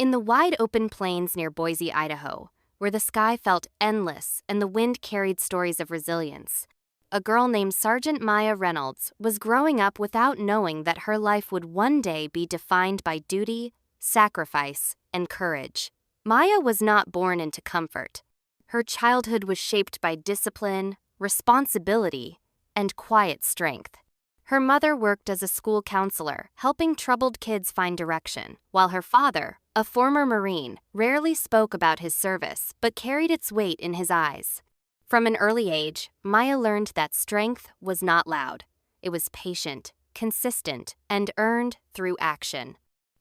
In the wide open plains near Boise, Idaho, where the sky felt endless and the wind carried stories of resilience, a girl named Sergeant Maya Reynolds was growing up without knowing that her life would one day be defined by duty, sacrifice, and courage. Maya was not born into comfort. Her childhood was shaped by discipline, responsibility, and quiet strength. Her mother worked as a school counselor, helping troubled kids find direction, while her father, a former Marine, rarely spoke about his service but carried its weight in his eyes. From an early age, Maya learned that strength was not loud. It was patient, consistent, and earned through action.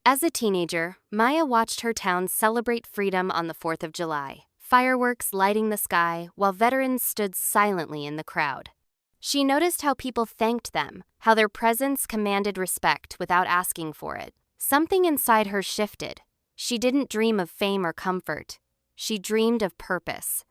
As a teenager, Maya watched her town celebrate freedom on the 4th of July, fireworks lighting the sky while veterans stood silently in the crowd. She noticed how people thanked them, how their presence commanded respect without asking for it. Something inside her shifted. She didn't dream of fame or comfort. She dreamed of purpose.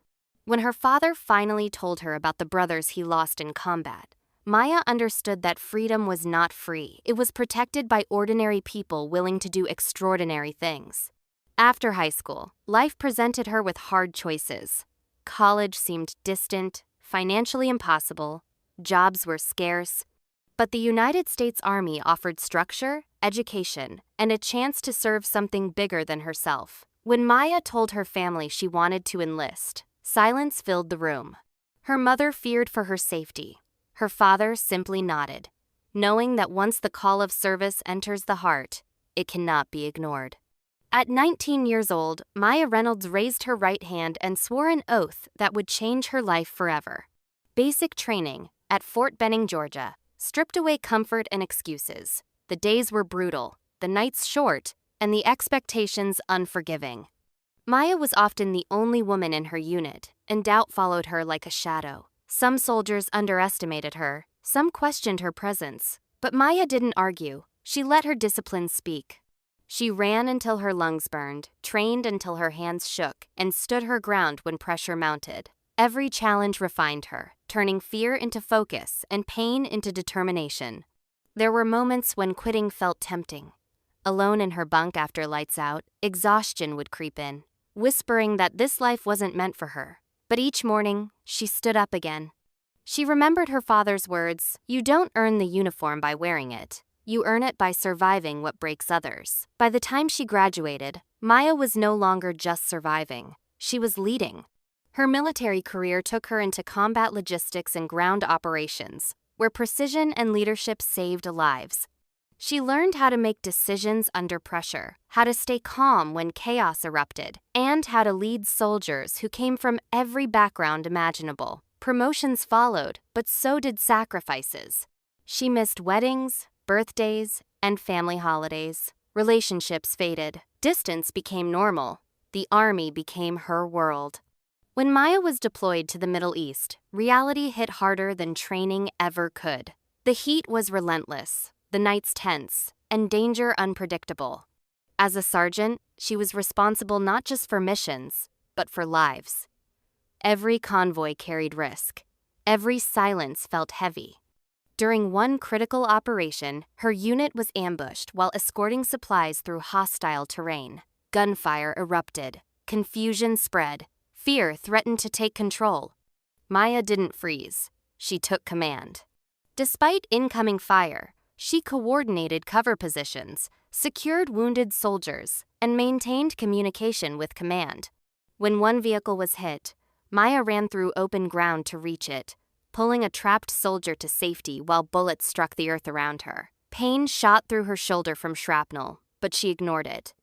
When her father finally told her about the brothers he lost in combat, Maya understood that freedom was not free. It was protected by ordinary people willing to do extraordinary things. After high school, life presented her with hard choices. College seemed distant, financially impossible, jobs were scarce, but the United States Army offered structure, education, and a chance to serve something bigger than herself. When Maya told her family she wanted to enlist, silence filled the room. Her mother feared for her safety. Her father simply nodded, knowing that once the call of service enters the heart, it cannot be ignored. At 19 years old, Maya Reynolds raised her right hand and swore an oath that would change her life forever. Basic training at Fort Benning, Georgia, stripped away comfort and excuses. The days were brutal, the nights short, and the expectations unforgiving. Maya was often the only woman in her unit, and doubt followed her like a shadow. Some soldiers underestimated her, some questioned her presence, but Maya didn't argue. She let her discipline speak. She ran until her lungs burned, trained until her hands shook, and stood her ground when pressure mounted. Every challenge refined her, turning fear into focus and pain into determination. There were moments when quitting felt tempting. Alone in her bunk after lights out, exhaustion would creep in, whispering that this life wasn't meant for her. But each morning, she stood up again. She remembered her father's words, "You don't earn the uniform by wearing it. You earn it by surviving what breaks others." By the time she graduated, Maya was no longer just surviving. She was leading. Her military career took her into combat logistics and ground operations, where precision and leadership saved lives. She learned how to make decisions under pressure, how to stay calm when chaos erupted, and how to lead soldiers who came from every background imaginable. Promotions followed, but so did sacrifices. She missed weddings, birthdays, and family holidays. Relationships faded. Distance became normal. The Army became her world. When Maya was deployed to the Middle East, reality hit harder than training ever could. The heat was relentless, the nights tense, and danger unpredictable. As a sergeant, she was responsible not just for missions, but for lives. Every convoy carried risk. Every silence felt heavy. During one critical operation, her unit was ambushed while escorting supplies through hostile terrain. Gunfire erupted. Confusion spread. Fear threatened to take control. Maya didn't freeze. She took command. Despite incoming fire, she coordinated cover positions, secured wounded soldiers, and maintained communication with command. When one vehicle was hit, Maya ran through open ground to reach it, pulling a trapped soldier to safety while bullets struck the earth around her. Pain shot through her shoulder from shrapnel, but she ignored it.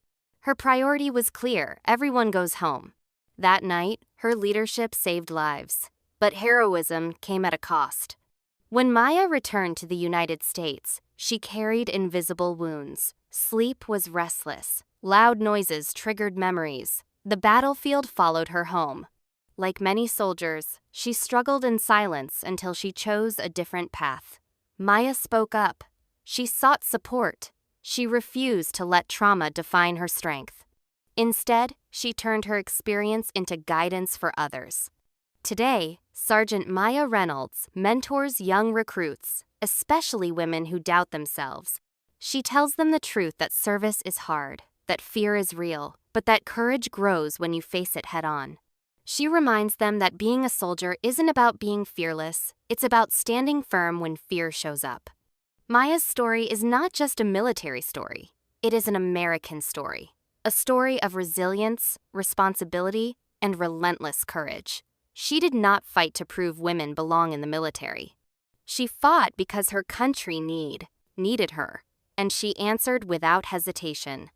Her priority was clear: everyone goes home. That night, her leadership saved lives, but heroism came at a cost. When Maya returned to the United States, she carried invisible wounds. Sleep was restless. Loud noises triggered memories. The battlefield followed her home. Like many soldiers, she struggled in silence until she chose a different path. Maya spoke up. She sought support. She refused to let trauma define her strength. Instead, she turned her experience into guidance for others. Today, Sergeant Maya Reynolds mentors young recruits, especially women who doubt themselves. She tells them the truth that service is hard, that fear is real, but that courage grows when you face it head-on. She reminds them that being a soldier isn't about being fearless, it's about standing firm when fear shows up. Maya's story is not just a military story, it is an American story. A story of resilience, responsibility, and relentless courage. She did not fight to prove women belong in the military. She fought because her country needed her, and she answered without hesitation.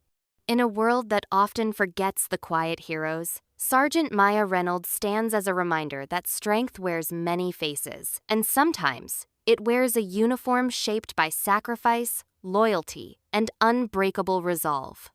In a world that often forgets the quiet heroes, Sergeant Maya Reynolds stands as a reminder that strength wears many faces, and sometimes it wears a uniform shaped by sacrifice, loyalty, and unbreakable resolve.